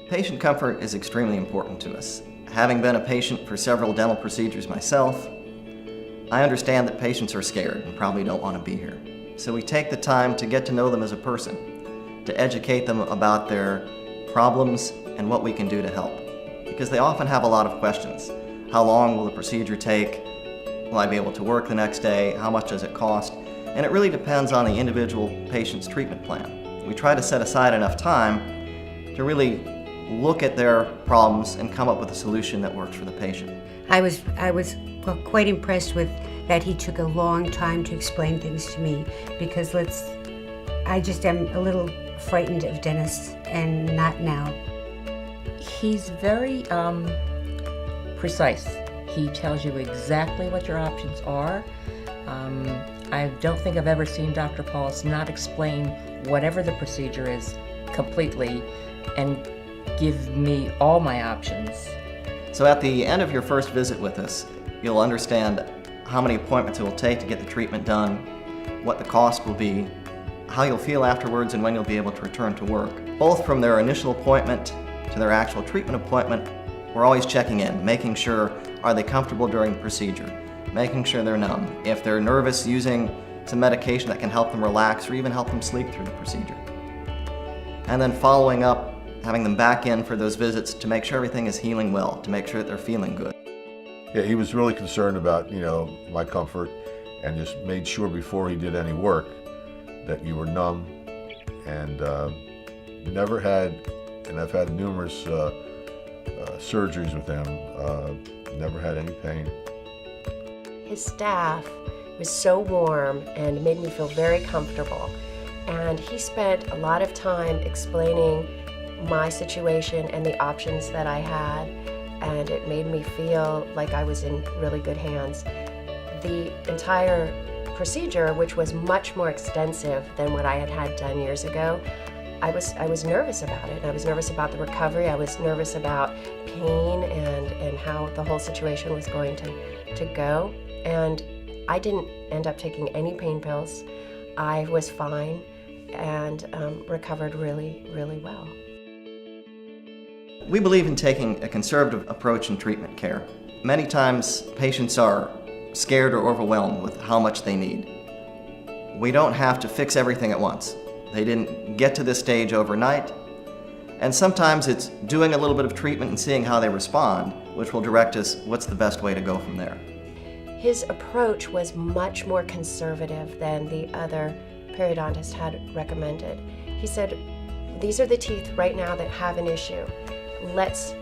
Patient comfort is extremely important to us. Having been a patient for several dental procedures myself, I understand that patients are scared and probably don't want to be here. So we take the time to get to know them as a person, to educate them about their problems and what we can do to help. Because they often have a lot of questions. How long will the procedure take? Will I be able to work the next day? How much does it cost? And it really depends on the individual patient's treatment plan. We try to set aside enough time to really look at their problems and come up with a solution that works for the patient. I was quite impressed with that he took a long time to explain things to me, because I just am a little frightened of dentists, and not now. He's very precise. He tells you exactly what your options are. I don't think I've ever seen Dr. Pawlus not explain whatever the procedure is completely and give me all my options. So at the end of your first visit with us, you'll understand how many appointments it will take to get the treatment done, what the cost will be, how you'll feel afterwards, and when you'll be able to return to work. Both from their initial appointment to their actual treatment appointment, we're always checking in, making sure, are they comfortable during the procedure, making sure they're numb. If they're nervous, using some medication that can help them relax or even help them sleep through the procedure. And then following up, having them back in for those visits to make sure everything is healing well, to make sure that they're feeling good. Yeah, he was really concerned about, my comfort, and just made sure before he did any work that you were numb, and never had, and I've had numerous surgeries with him, never had any pain. His staff was so warm and made me feel very comfortable, and he spent a lot of time explaining my situation and the options that I had, and it made me feel like I was in really good hands. The entire procedure, which was much more extensive than what I had done years ago, I was nervous about it. I was nervous about the recovery. I was nervous about pain and how the whole situation was going to go. And I didn't end up taking any pain pills. I was fine and recovered really, really well. We believe in taking a conservative approach in treatment care. Many times, patients are scared or overwhelmed with how much they need. We don't have to fix everything at once. They didn't get to this stage overnight, and sometimes it's doing a little bit of treatment and seeing how they respond, which will direct us what's the best way to go from there. His approach was much more conservative than the other periodontist had recommended. He said, these are the teeth right now that have an issue. Let's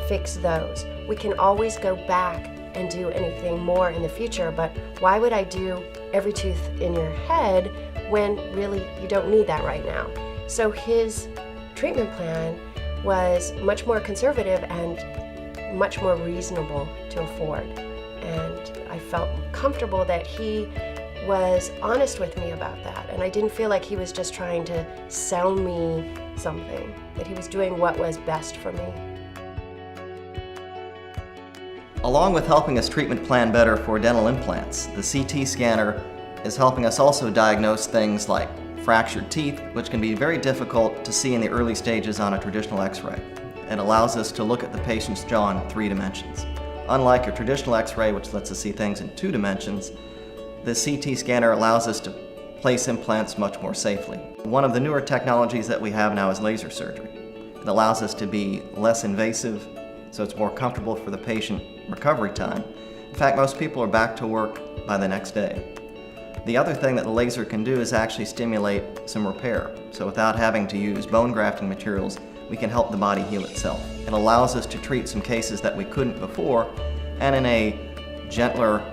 fix those. We can always go back and do anything more in the future, but why would I do every tooth in your head when really you don't need that right now? So his treatment plan was much more conservative and much more reasonable to afford. And I felt comfortable that he was honest with me about that, and I didn't feel like he was just trying to sell me something, that he was doing what was best for me. Along with helping us treatment plan better for dental implants, the CT scanner is helping us also diagnose things like fractured teeth, which can be very difficult to see in the early stages on a traditional x-ray. It allows us to look at the patient's jaw in 3 dimensions. Unlike a traditional x-ray, which lets us see things in 2 dimensions, the CT scanner allows us to place implants much more safely. One of the newer technologies that we have now is laser surgery. It allows us to be less invasive, so it's more comfortable for the patient recovery time. In fact, most people are back to work by the next day. The other thing that the laser can do is actually stimulate some repair. So without having to use bone grafting materials, we can help the body heal itself. It allows us to treat some cases that we couldn't before, and in a gentler,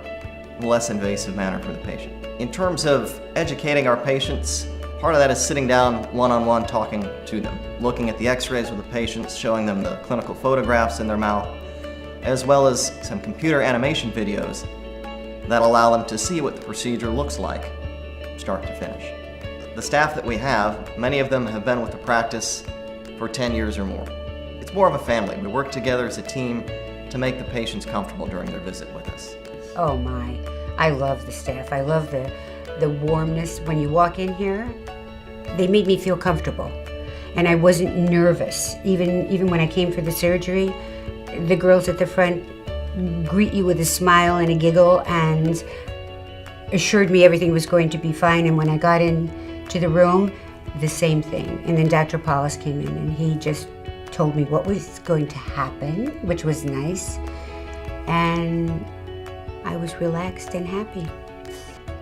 less invasive manner for the patient. In terms of educating our patients, part of that is sitting down one-on-one talking to them, looking at the x-rays with the patients, showing them the clinical photographs in their mouth, as well as some computer animation videos that allow them to see what the procedure looks like, start to finish. The staff that we have, many of them have been with the practice for 10 years or more. It's more of a family. We work together as a team to make the patients comfortable during their visit with us. Oh my, I love the staff. I love the warmness. When you walk in here, they made me feel comfortable. and I wasn't nervous. Even when I came for the surgery, the girls at the front greet you with a smile and a giggle and assured me everything was going to be fine. And when I got into the room, the same thing. And then Dr. Pawlus came in and he just told me what was going to happen, which was nice. And I was relaxed and happy.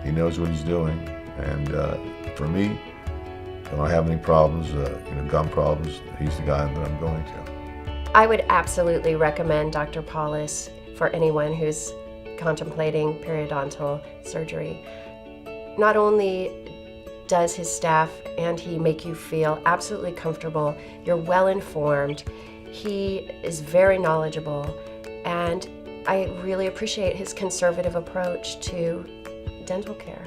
He knows what he's doing, and for me, when I have any problems, gum problems, he's the guy that I'm going to. I would absolutely recommend Dr. Pawlus for anyone who's contemplating periodontal surgery. Not only does his staff and he make you feel absolutely comfortable, you're well informed, he is very knowledgeable, and I really appreciate his conservative approach to dental care.